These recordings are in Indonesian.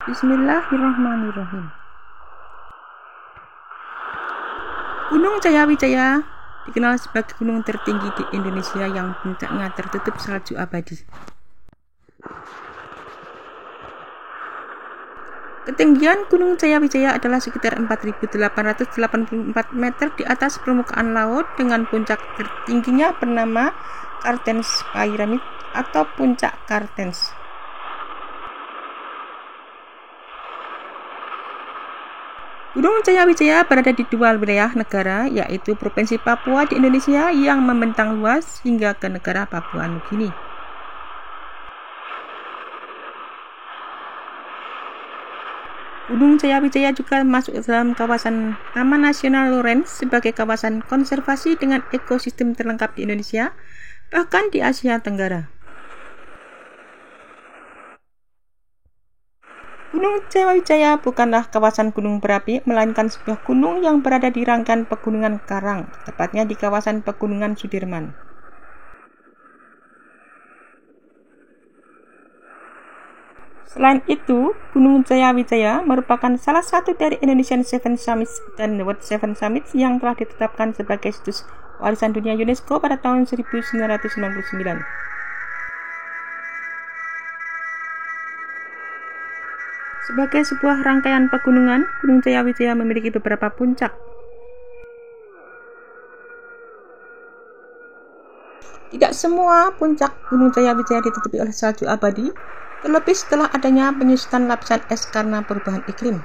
Bismillahirrahmanirrahim. Gunung Jayawijaya dikenal sebagai gunung tertinggi di Indonesia yang puncaknya tertutup salju abadi. Ketinggian Gunung Jayawijaya adalah sekitar 4.884 meter di atas permukaan laut dengan puncak tertingginya bernama Kartens Pyramid atau Puncak Kartens. Gunung Jayawijaya berada di dua wilayah negara, yaitu Provinsi Papua di Indonesia yang membentang luas hingga ke negara Papua Nugini. Gunung Jayawijaya juga masuk dalam kawasan Taman Nasional Lorentz sebagai kawasan konservasi dengan ekosistem terlengkap di Indonesia, bahkan di Asia Tenggara. Gunung Jayawijaya bukanlah kawasan gunung berapi, melainkan sebuah gunung yang berada di rangkaian pegunungan karang, tepatnya di kawasan Pegunungan Sudirman. Selain itu, Gunung Jayawijaya merupakan salah satu dari Indonesian Seven Summits dan World Seven Summits yang telah ditetapkan sebagai situs warisan dunia UNESCO pada tahun 1999. Sebagai sebuah rangkaian pegunungan, Gunung Jayawijaya memiliki beberapa puncak. Tidak semua puncak Gunung Jayawijaya ditutupi oleh salju abadi, terlebih setelah adanya penyusutan lapisan es karena perubahan iklim.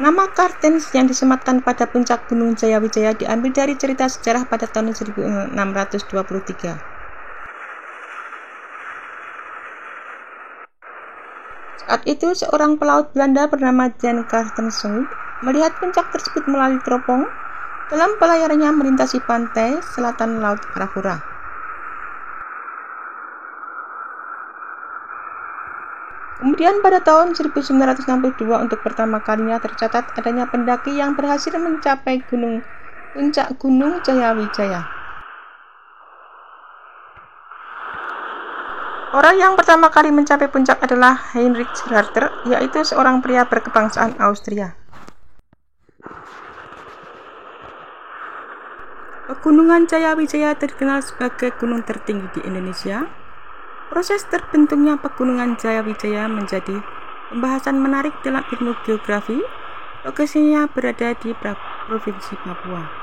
Nama Kartens yang disematkan pada puncak Gunung Jayawijaya diambil dari cerita sejarah pada tahun 1623. Saat itu, seorang pelaut Belanda bernama Jan Carstensen melihat puncak tersebut melalui teropong dalam pelayarannya melintasi pantai selatan Laut Arafura. Kemudian pada tahun 1962 untuk pertama kalinya tercatat adanya pendaki yang berhasil mencapai puncak Gunung Jayawijaya. Orang yang pertama kali mencapai puncak adalah Heinrich Harter, yaitu seorang pria berkebangsaan Austria. Pegunungan Jayawijaya terkenal sebagai gunung tertinggi di Indonesia. Proses terbentuknya Pegunungan Jayawijaya menjadi pembahasan menarik dalam ilmu geografi. Lokasinya berada di Provinsi Papua.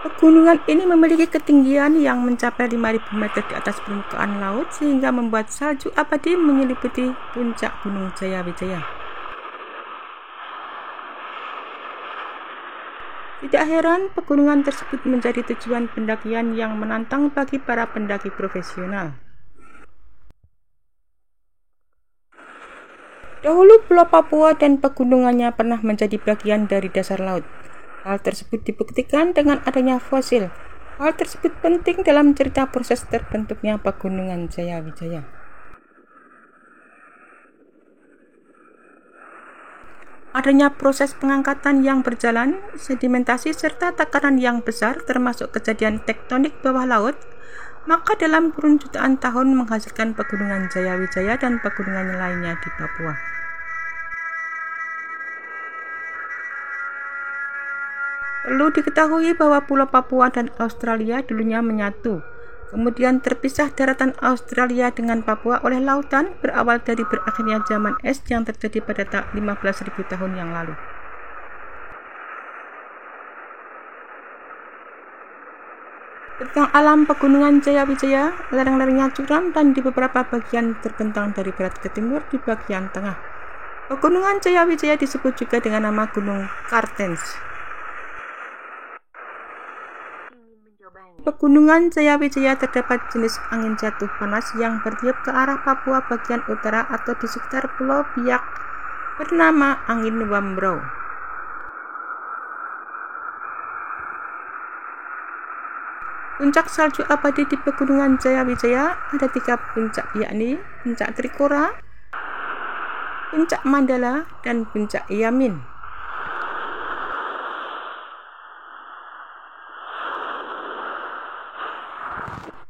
Pegunungan ini memiliki ketinggian yang mencapai 5.000 meter di atas permukaan laut sehingga membuat salju abadi menyelimuti puncak Gunung Jayawijaya. Tidak heran pegunungan tersebut menjadi tujuan pendakian yang menantang bagi para pendaki profesional. Dahulu Pulau Papua dan pegunungannya pernah menjadi bagian dari dasar laut. Hal tersebut dibuktikan dengan adanya fosil. Hal tersebut penting dalam cerita proses terbentuknya Pegunungan Jayawijaya. Adanya proses pengangkatan yang berjalan, sedimentasi serta tekanan yang besar termasuk kejadian tektonik bawah laut, maka dalam kurun jutaan tahun menghasilkan Pegunungan Jayawijaya dan pegunungan lainnya di Papua. Perlu diketahui bahwa Pulau Papua dan Australia dulunya menyatu. Kemudian terpisah daratan Australia dengan Papua oleh lautan berawal dari berakhirnya zaman es yang terjadi pada 15.000 tahun yang lalu. Tentang alam Pegunungan Jayawijaya, lereng-lerengnya curam dan di beberapa bagian terbentang dari barat ke timur di bagian tengah. Pegunungan Jayawijaya disebut juga dengan nama Gunung Kartens. Pegunungan Jayawijaya terdapat jenis angin jatuh panas yang bertiup ke arah Papua bagian utara atau di sekitar Pulau Biak bernama angin Wambrau. Puncak salju abadi di Pegunungan Jayawijaya ada 3 puncak, yakni Puncak Trikora, Puncak Mandala, dan Puncak Yamin.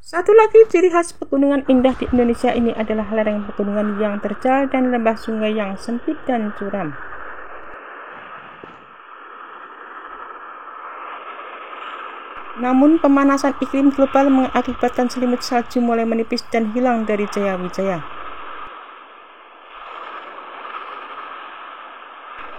Satu lagi ciri khas pegunungan indah di Indonesia ini adalah lereng pegunungan yang terjal dan lembah sungai yang sempit dan curam. Namun pemanasan iklim global mengakibatkan selimut salju mulai menipis dan hilang dari Jaya Wijaya.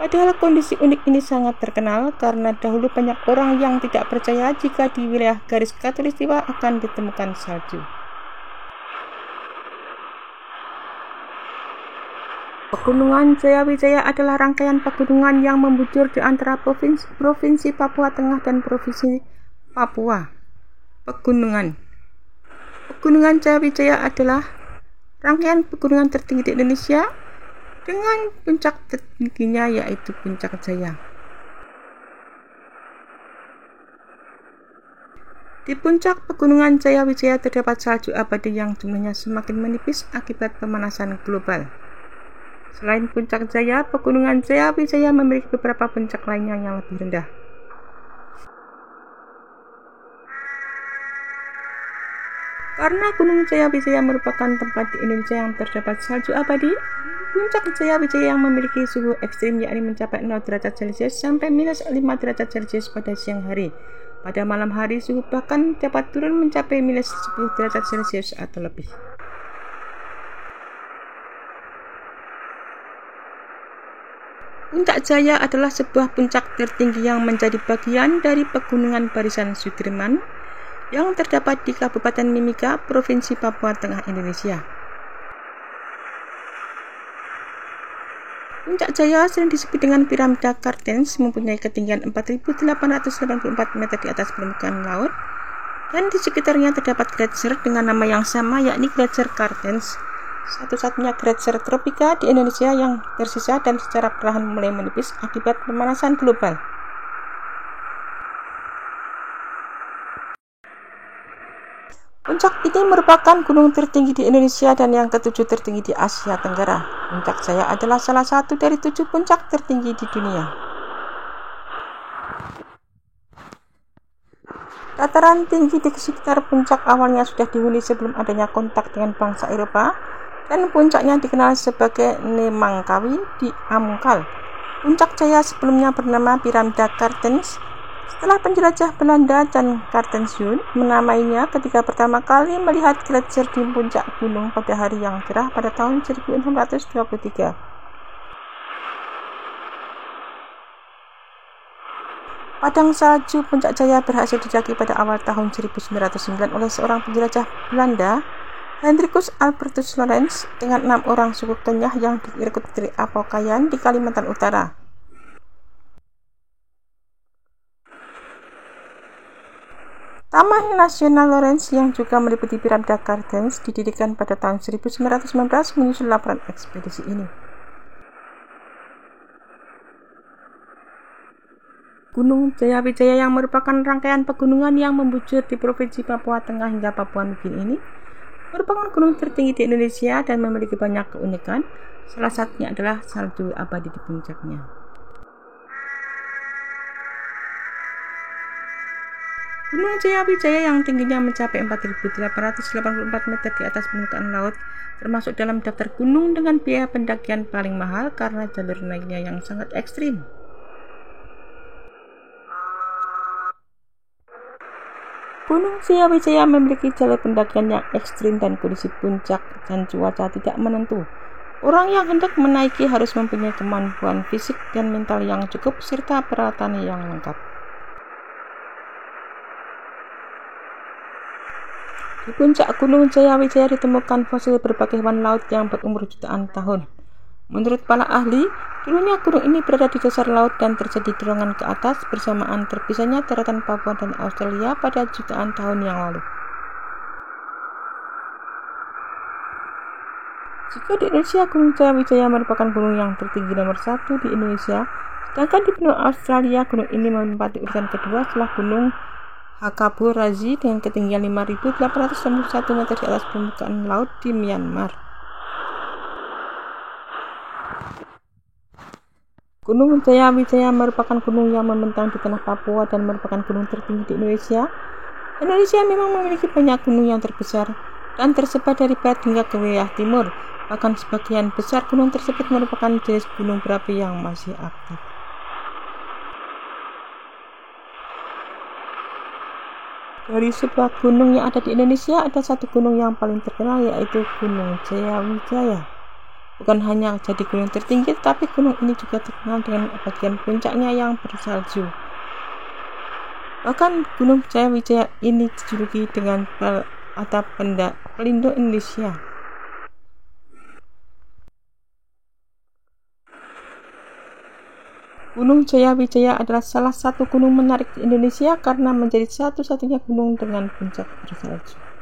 Padahal kondisi unik ini sangat terkenal karena dahulu banyak orang yang tidak percaya jika di wilayah garis khatulistiwa akan ditemukan salju. Pegunungan Jaya Wijaya adalah rangkaian pegunungan yang membujur di antara provinsi Papua Tengah dan provinsi Papua. Pegunungan Jaya Wijaya adalah rangkaian pegunungan tertinggi di Indonesia dengan puncak tertingginya yaitu Puncak Jaya. Di puncak Pegunungan Jaya Wijaya terdapat salju abadi yang jumlahnya semakin menipis akibat pemanasan global. Selain Puncak Jaya, Pegunungan Jaya Wijaya memiliki beberapa puncak lainnya yang lebih rendah. Karena Gunung Jaya Wijaya merupakan tempat di Indonesia yang terdapat salju abadi, Puncak Jaya Wijaya yang memiliki suhu ekstrim yakni mencapai 0 derajat Celcius sampai minus 5 derajat Celcius pada siang hari. Pada malam hari suhu bahkan dapat turun mencapai minus 10 derajat Celcius atau lebih. Puncak Jaya adalah sebuah puncak tertinggi yang menjadi bagian dari Pegunungan Barisan Sudirman yang terdapat di Kabupaten Mimika, Provinsi Papua Tengah, Indonesia. Puncak Jaya sering disebut dengan piramida Kartens, mempunyai ketinggian 4.884 meter di atas permukaan laut, dan di sekitarnya terdapat gletser dengan nama yang sama yakni Gletser Kartens, satu-satunya gletser tropika di Indonesia yang tersisa dan secara perlahan mulai menipis akibat pemanasan global. Puncak ini merupakan gunung tertinggi di Indonesia dan yang ketujuh tertinggi di Asia Tenggara. Puncak Jaya adalah salah satu dari 7 puncak tertinggi di dunia. Dataran tinggi di sekitar puncak awalnya sudah dihuni sebelum adanya kontak dengan bangsa Eropa, dan puncaknya dikenal sebagai Nemangkawi di Amungkal. Puncak Jaya sebelumnya bernama Piramida Kartens. Setelah penjelajah Belanda dan Kartensjun menamainya ketika pertama kali melihat gletser di puncak gunung pada hari yang cerah pada tahun 1623. Padang salju Puncak Jaya berhasil dijaki pada awal tahun 1909 oleh seorang penjelajah Belanda, Hendrikus Albertus Lorenz, dengan 6 orang suku Kenyah yang direkrut dari Apokaian di Kalimantan Utara. Taman Nasional Lorenz yang juga meliputi piramida Kartens didirikan pada tahun 1919 menyusul laporan ekspedisi ini. Gunung Jaya Wijaya yang merupakan rangkaian pegunungan yang membujur di Provinsi Papua Tengah hingga Papua Nugini ini merupakan gunung tertinggi di Indonesia dan memiliki banyak keunikan. Salah satunya adalah salju abadi di puncaknya. Gunung Jaya Wijaya yang tingginya mencapai 4.884 meter di atas permukaan laut termasuk dalam daftar gunung dengan biaya pendakian paling mahal karena jalur naiknya yang sangat ekstrim. Gunung Jaya Wijaya memiliki jalur pendakian yang ekstrim dan kondisi puncak dan cuaca tidak menentu. Orang yang hendak menaiki harus mempunyai kemampuan fisik dan mental yang cukup serta peralatan yang lengkap. Di puncak Gunung Jaya Wijaya ditemukan fosil berbagai hewan laut yang berumur jutaan tahun. Menurut para ahli, dulunya gunung ini berada di dasar laut dan terjadi dorongan ke atas bersamaan terpisahnya daratan Papua dan Australia pada jutaan tahun yang lalu. Jika di Indonesia, Gunung Jaya Wijaya merupakan gunung yang tertinggi nomor 1 di Indonesia, sedangkan di benua Australia, gunung ini menempati urutan kedua setelah Gunung Hakabo Razi dengan ketinggian 5.891 meter di atas permukaan laut di Myanmar. Gunung Jaya Wijaya merupakan gunung yang membentang di tanah Papua dan merupakan gunung tertinggi di Indonesia. Indonesia memang memiliki banyak gunung yang terbesar dan tersebar dari barat hingga ke wilayah timur. Bahkan sebagian besar gunung tersebut merupakan jenis gunung berapi yang masih aktif. Dari sebuah gunung yang ada di Indonesia, ada satu gunung yang paling terkenal, yaitu Gunung Jayawijaya. Bukan hanya jadi gunung tertinggi, tetapi gunung ini juga terkenal dengan bagian puncaknya yang bersalju. Bahkan Gunung Jayawijaya ini dijuluki dengan atap pelindung Indonesia. Gunung Jayawijaya adalah salah satu gunung menarik di Indonesia karena menjadi satu-satunya gunung dengan puncak bersalju.